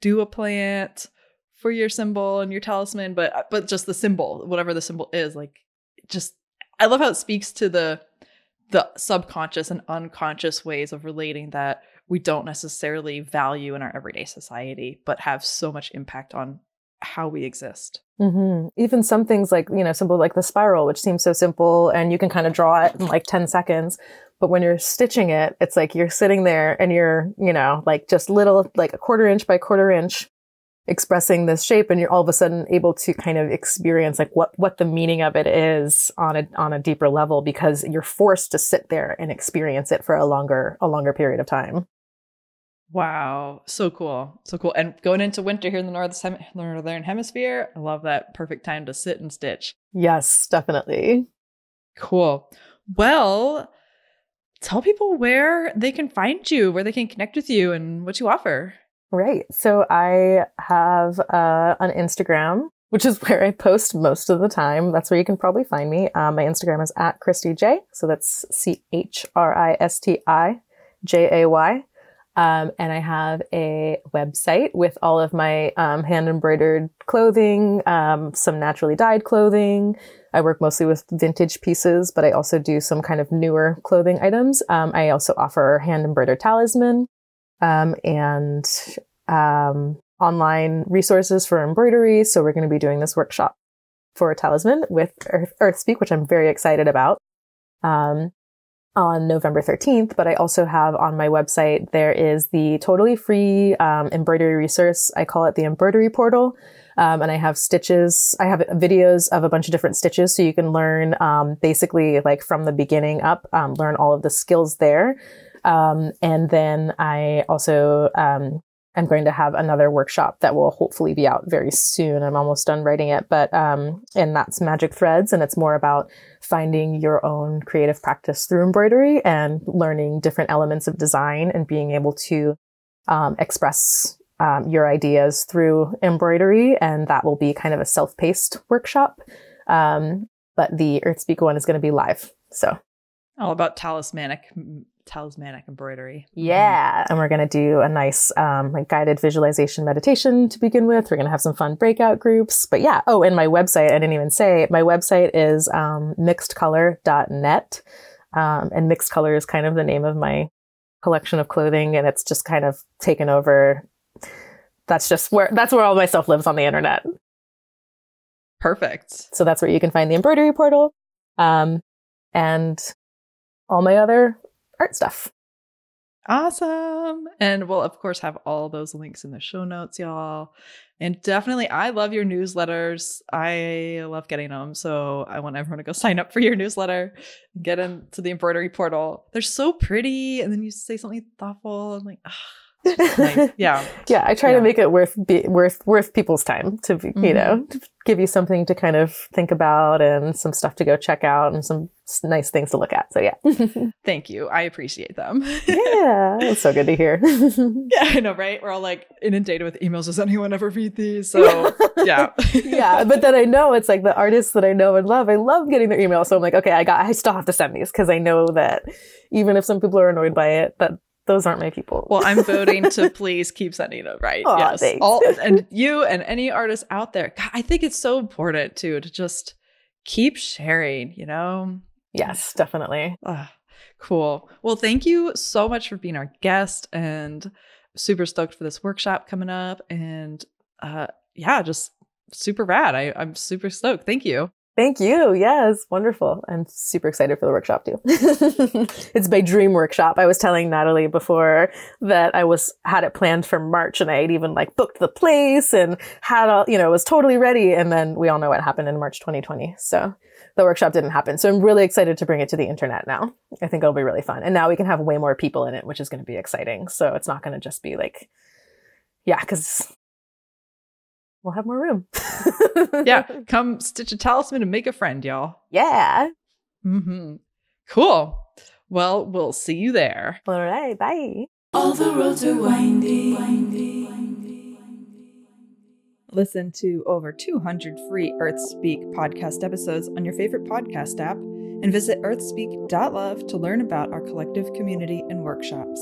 do a plant for your symbol and your talisman, but just the symbol, whatever the symbol is, like just, I love how it speaks to the subconscious and unconscious ways of relating that we don't necessarily value in our everyday society, but have so much impact on how we exist. Mm-hmm. Even some things like, simple like the spiral, which seems so simple and you can kind of draw it in like 10 seconds. But when you're stitching it, it's like you're sitting there and you're, like just little, like a 1/4 inch by 1/4 inch expressing this shape, and you're all of a sudden able to kind of experience like what the meaning of it is on a deeper level, because you're forced to sit there and experience it for a longer period of time. Wow. So cool. So cool. And going into winter here in the northern hemisphere, I love that. Perfect time to sit and stitch. Yes, definitely. Cool. Well, tell people where they can find you, where they can connect with you, and what you offer. Right. So I have an Instagram, which is where I post most of the time. That's where you can probably find me. My Instagram is @ChristiJ. So that's ChristiJay. And I have a website with all of my hand embroidered clothing, some naturally dyed clothing. I work mostly with vintage pieces, but I also do some kind of newer clothing items. I also offer hand embroidered talisman. And online resources for embroidery. So we're going to be doing this workshop for a talisman with Earthspeak, which I'm very excited about, on November 13th. But I also have on my website, there is the totally free embroidery resource. I call it the Embroidery Portal. And I have stitches. I have videos of a bunch of different stitches. So you can learn basically like from the beginning up, learn all of the skills there. And then I also am going to have another workshop that will hopefully be out very soon. I'm almost done writing it, but and that's Magic Threads, and it's more about finding your own creative practice through embroidery and learning different elements of design and being able to express your ideas through embroidery. And that will be kind of a self-paced workshop. But the Earthspeak one is going to be live. So all about talismanic embroidery. Yeah. And we're going to do a nice like guided visualization meditation to begin with. We're going to have some fun breakout groups. But yeah. Oh, and my website, I didn't even say, my website is mixedcolor.net. And Mixed Color is kind of the name of my collection of clothing, and it's just kind of taken over. That's where all my stuff lives on the internet. Perfect. So that's where you can find the Embroidery Portal and all my other art stuff. Awesome. And we'll, of course, have all those links in the show notes, y'all. And definitely, I love your newsletters. I love getting them. So I want everyone to go sign up for your newsletter and get into the embroidery portal. They're so pretty. And then you say something thoughtful. I'm like, nice. Yeah. Yeah. I try to make it worth people's time to be, you know, to give you something to kind of think about and some stuff to go check out and some nice things to look at. So yeah. Thank you. I appreciate them. Yeah. It's so good to hear. Yeah, I know, right? We're all like inundated with emails. Does anyone ever read these? So yeah. Yeah. But then I know it's like the artists that I know and love, I love getting their emails. So I'm like, okay, I still have to send these because I know that even if some people are annoyed by it, that those aren't my people. Well, I'm voting to please keep sending them, right? Aw, yes. thanks. And you and any artist out there, God, I think it's so important too to just keep sharing, you know? Yes, definitely. Cool. Well, thank you so much for being our guest, and super stoked for this workshop coming up. And yeah, just super rad. I'm super stoked. Thank you. Thank you. Yes, wonderful. I'm super excited for the workshop too. It's my dream workshop. I was telling Natalie before that I had it planned for March, and I had even like booked the place and had all, you know, was totally ready. And then we all know what happened in March 2020. So the workshop didn't happen. So I'm really excited to bring it to the internet now. I think it'll be really fun. And now we can have way more people in it, which is going to be exciting. So it's not going to just be like, yeah, because we'll have more room. Yeah. Come stitch a talisman and make a friend, y'all. Yeah. Cool. Well, we'll see you there. All right. Bye. All the roads are windy. Listen to over 200 free Earthspeak podcast episodes on your favorite podcast app and visit earthspeak.love to learn about our collective community and workshops.